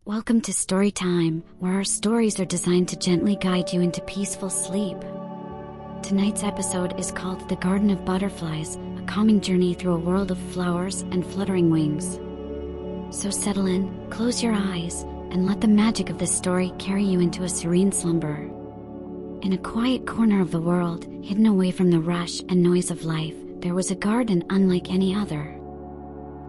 Welcome to Story Time, where our stories are designed to gently guide you into peaceful sleep. Tonight's episode is called The Garden of Butterflies, a calming journey through a world of flowers and fluttering wings. So settle in, close your eyes, and let the magic of this story carry you into a serene slumber. In a quiet corner of the world, hidden away from the rush and noise of life, there was a garden unlike any other.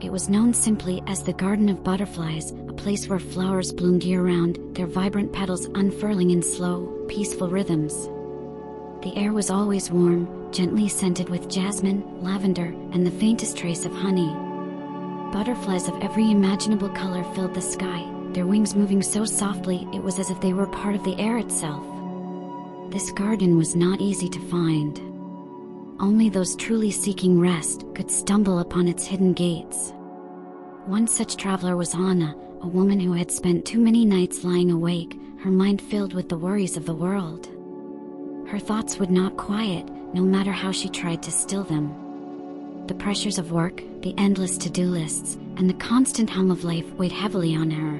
It was known simply as the Garden of Butterflies, a place where flowers bloomed year-round, their vibrant petals unfurling in slow, peaceful rhythms. The air was always warm, gently scented with jasmine, lavender, and the faintest trace of honey. Butterflies of every imaginable color filled the sky, their wings moving so softly it was as if they were part of the air itself. This garden was not easy to find. Only those truly seeking rest could stumble upon its hidden gates. One such traveler was Anna, a woman who had spent too many nights lying awake, her mind filled with the worries of the world. Her thoughts would not quiet, no matter how she tried to still them. The pressures of work, the endless to-do lists, and the constant hum of life weighed heavily on her.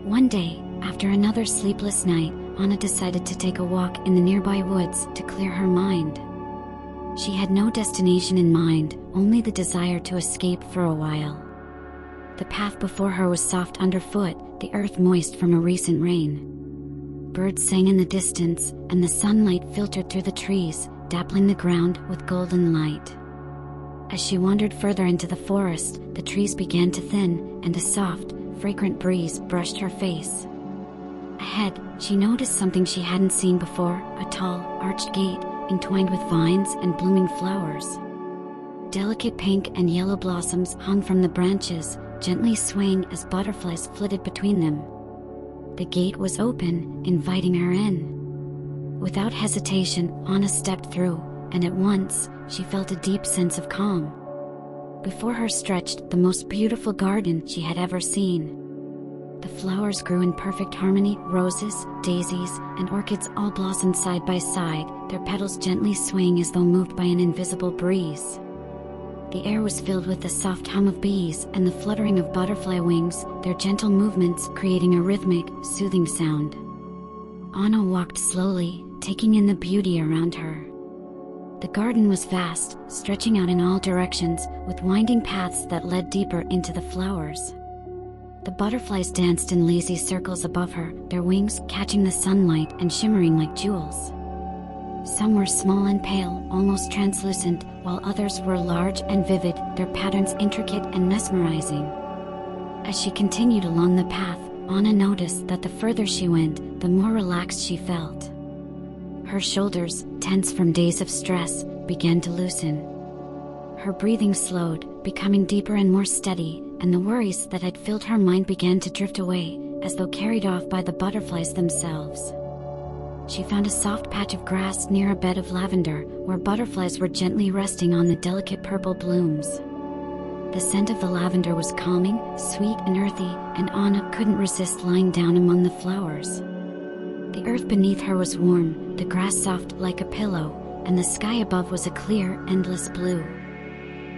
One day, after another sleepless night, Anna decided to take a walk in the nearby woods to clear her mind. She had no destination in mind, only the desire to escape for a while. The path before her was soft underfoot, the earth moist from a recent rain. Birds sang in the distance, and the sunlight filtered through the trees, dappling the ground with golden light. As she wandered further into the forest, the trees began to thin, and a soft, fragrant breeze brushed her face. Ahead, she noticed something she hadn't seen before, a tall, arched gate, entwined with vines and blooming flowers. Delicate pink and yellow blossoms hung from the branches, gently swaying as butterflies flitted between them. The gate was open, inviting her in. Without hesitation, Anna stepped through, and at once, she felt a deep sense of calm. Before her stretched the most beautiful garden she had ever seen. The flowers grew in perfect harmony, roses, daisies, and orchids all blossomed side by side, their petals gently swaying as though moved by an invisible breeze. The air was filled with the soft hum of bees and the fluttering of butterfly wings, their gentle movements creating a rhythmic, soothing sound. Anna walked slowly, taking in the beauty around her. The garden was vast, stretching out in all directions, with winding paths that led deeper into the flowers. The butterflies danced in lazy circles above her, their wings catching the sunlight and shimmering like jewels. Some were small and pale, almost translucent, while others were large and vivid, their patterns intricate and mesmerizing. As she continued along the path, Anna noticed that the further she went, the more relaxed she felt. Her shoulders, tense from days of stress, began to loosen. Her breathing slowed, becoming deeper and more steady, and the worries that had filled her mind began to drift away, as though carried off by the butterflies themselves. She found a soft patch of grass near a bed of lavender, where butterflies were gently resting on the delicate purple blooms. The scent of the lavender was calming, sweet and earthy, and Anna couldn't resist lying down among the flowers. The earth beneath her was warm, the grass soft like a pillow, and the sky above was a clear, endless blue.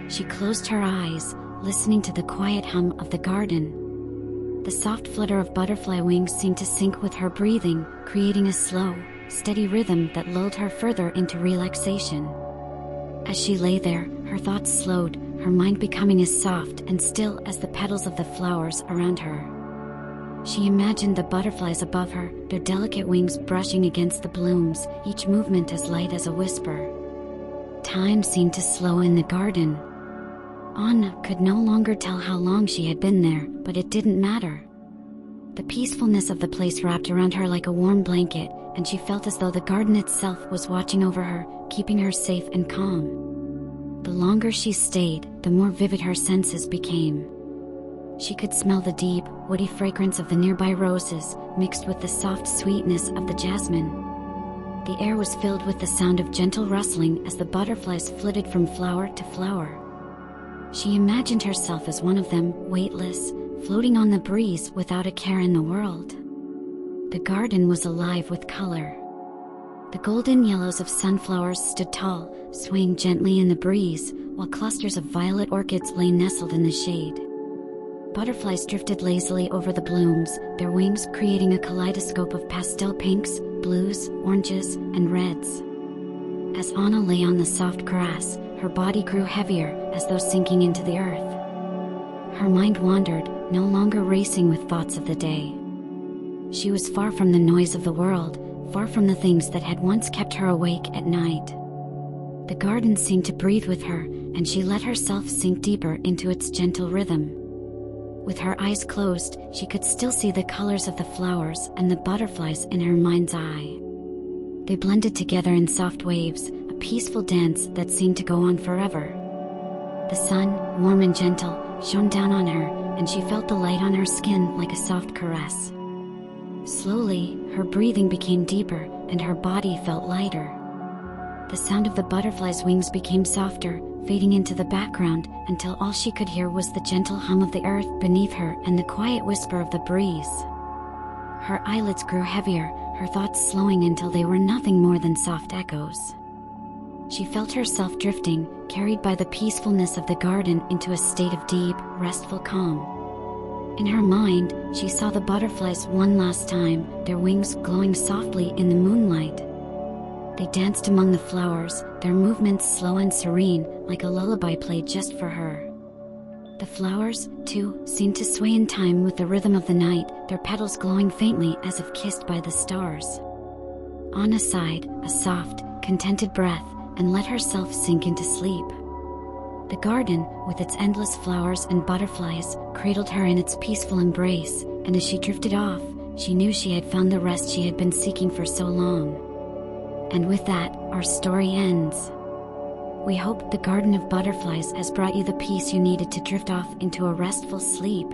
She closed her eyes, listening to the quiet hum of the garden. The soft flutter of butterfly wings seemed to sync with her breathing, creating a slow, steady rhythm that lulled her further into relaxation. As she lay there, her thoughts slowed, her mind becoming as soft and still as the petals of the flowers around her. She imagined the butterflies above her, their delicate wings brushing against the blooms, each movement as light as a whisper. Time seemed to slow in the garden. Anna could no longer tell how long she had been there, but it didn't matter. The peacefulness of the place wrapped around her like a warm blanket, and she felt as though the garden itself was watching over her, keeping her safe and calm. The longer she stayed, the more vivid her senses became. She could smell the deep, woody fragrance of the nearby roses, mixed with the soft sweetness of the jasmine. The air was filled with the sound of gentle rustling as the butterflies flitted from flower to flower. She imagined herself as one of them, weightless, floating on the breeze without a care in the world. The garden was alive with color. The golden yellows of sunflowers stood tall, swaying gently in the breeze, while clusters of violet orchids lay nestled in the shade. Butterflies drifted lazily over the blooms, their wings creating a kaleidoscope of pastel pinks, blues, oranges, and reds. As Anna lay on the soft grass, her body grew heavier, as though sinking into the earth. Her mind wandered, no longer racing with thoughts of the day. She was far from the noise of the world, far from the things that had once kept her awake at night. The garden seemed to breathe with her, and she let herself sink deeper into its gentle rhythm. With her eyes closed, she could still see the colors of the flowers and the butterflies in her mind's eye. They blended together in soft waves, a peaceful dance that seemed to go on forever. The sun, warm and gentle, shone down on her, and she felt the light on her skin like a soft caress. Slowly, her breathing became deeper, and her body felt lighter. The sound of the butterfly's wings became softer, fading into the background, until all she could hear was the gentle hum of the earth beneath her and the quiet whisper of the breeze. Her eyelids grew heavier, her thoughts slowing until they were nothing more than soft echoes. She felt herself drifting, carried by the peacefulness of the garden into a state of deep, restful calm. In her mind, she saw the butterflies one last time, their wings glowing softly in the moonlight. They danced among the flowers, their movements slow and serene, like a lullaby played just for her. The flowers, too, seemed to sway in time with the rhythm of the night, their petals glowing faintly as if kissed by the stars. Anna sighed, a soft, contented breath, and let herself sink into sleep. The garden, with its endless flowers and butterflies, cradled her in its peaceful embrace, and as she drifted off, she knew she had found the rest she had been seeking for so long. And with that, our story ends. We hope the Garden of Butterflies has brought you the peace you needed to drift off into a restful sleep.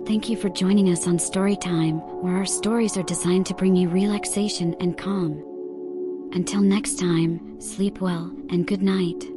Thank you for joining us on Storytime, where our stories are designed to bring you relaxation and calm. Until next time, sleep well and good night.